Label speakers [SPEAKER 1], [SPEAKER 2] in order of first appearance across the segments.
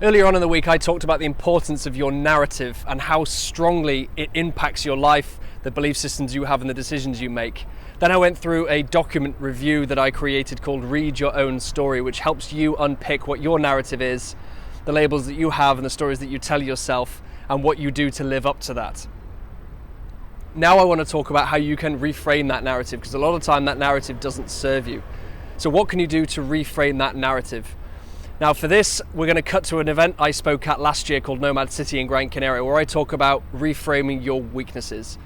[SPEAKER 1] Earlier on in the week, I talked about the importance of your narrative and how strongly it impacts your life, the belief systems you have and the decisions you make. Then I went through a document review that I created called Read Your Own Story, which helps you unpick what your narrative is, the labels that you have and the stories that you tell yourself, and what you do to live up to that. Now I want to talk about how you can reframe that narrative, because a lot of the time that narrative doesn't serve you. So what can you do to reframe that narrative? Now for this, we're going to cut to an event I spoke at last year called Nomad City in Gran Canaria, where I talk about reframing your weaknesses.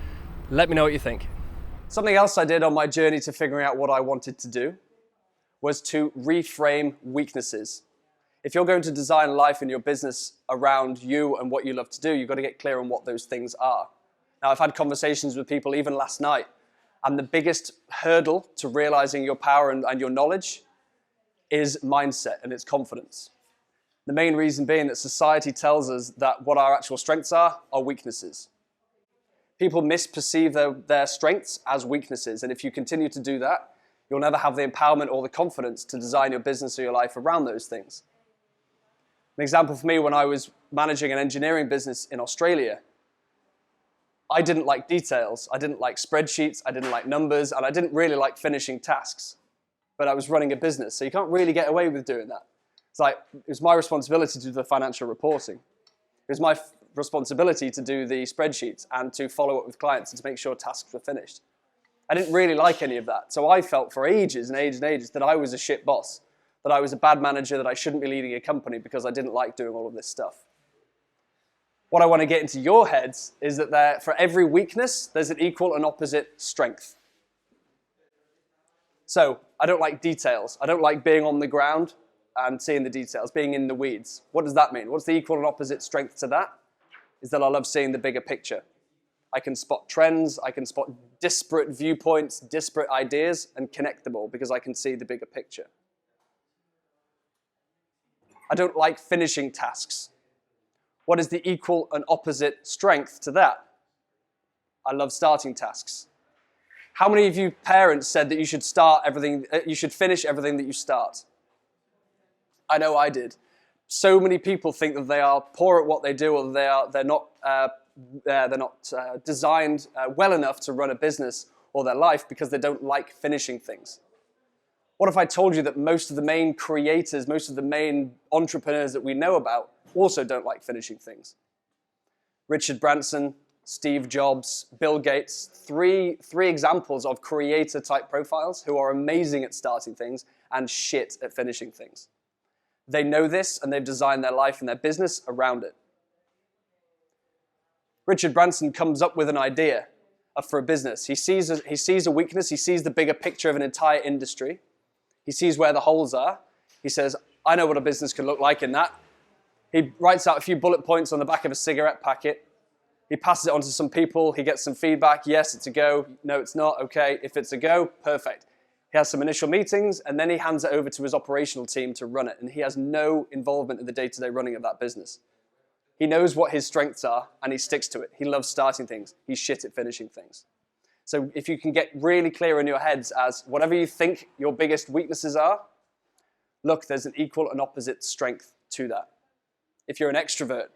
[SPEAKER 1] Let me know what you think. Something else I did on my journey to figuring out what I wanted to do was to reframe weaknesses. If you're going to design life and your business around you and what you love to do, you've got to get clear on what those things are. Now I've had conversations with people even last night, and the biggest hurdle to realizing your power and your knowledge is mindset and its confidence. The main reason being that society tells us that what our actual strengths are weaknesses. People misperceive their strengths as weaknesses, and if you continue to do that, you'll never have the empowerment or the confidence to design your business or your life around those things. An example for me, when I was managing an engineering business in Australia, I didn't like details, I didn't like spreadsheets, I didn't like numbers, and I didn't really like finishing tasks. But I was running a business, so you can't really get away with doing that. It was my responsibility to do the financial reporting. It was my responsibility to do the spreadsheets and to follow up with clients and to make sure tasks were finished. I didn't really like any of that, so I felt for ages and ages and ages that I was a shit boss, that I was a bad manager, that I shouldn't be leading a company because I didn't like doing all of this stuff. What I want to get into your heads is that for every weakness, there's an equal and opposite strength. So, I don't like details. I don't like being on the ground and seeing the details, being in the weeds. What does that mean? What's the equal and opposite strength to that? Is that I love seeing the bigger picture. I can spot trends, I can spot disparate viewpoints, disparate ideas, and connect them all because I can see the bigger picture. I don't like finishing tasks. What is the equal and opposite strength to that? I love starting tasks. How many of you parents said that you should finish everything that you start? I know I did. So many people think that they are poor at what they do, or they're not designed well enough to run a business or their life because they don't like finishing things. What if I told you that most of the main creators, most of the main entrepreneurs that we know about also don't like finishing things? Richard Branson, Steve Jobs, Bill Gates, three examples of creator-type profiles who are amazing at starting things and shit at finishing things. They know this, and they've designed their life and their business around it. Richard Branson comes up with an idea for a business. He sees a weakness, he sees the bigger picture of an entire industry. He sees where the holes are. He says, I know what a business could look like in that. He writes out a few bullet points on the back of a cigarette packet. He passes it on to some people. He gets some feedback. Yes, it's a go. No, it's not. Okay, if it's a go, perfect. He has some initial meetings, and then he hands it over to his operational team to run it, and he has no involvement in the day-to-day running of that business. He knows what his strengths are, and he sticks to it. He loves starting things. He's shit at finishing things. So if you can get really clear in your heads as whatever you think your biggest weaknesses are, look, there's an equal and opposite strength to that. If you're an extrovert,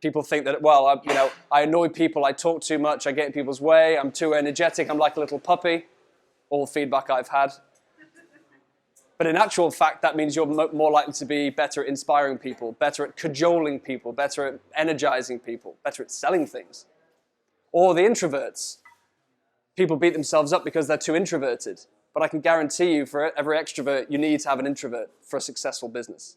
[SPEAKER 1] people think that, well, I annoy people, I talk too much, I get in people's way, I'm too energetic, I'm like a little puppy. All feedback I've had. But in actual fact, that means you're more likely to be better at inspiring people, better at cajoling people, better at energizing people, better at selling things. Or the introverts. People beat themselves up because they're too introverted. But I can guarantee you, for every extrovert, you need to have an introvert for a successful business.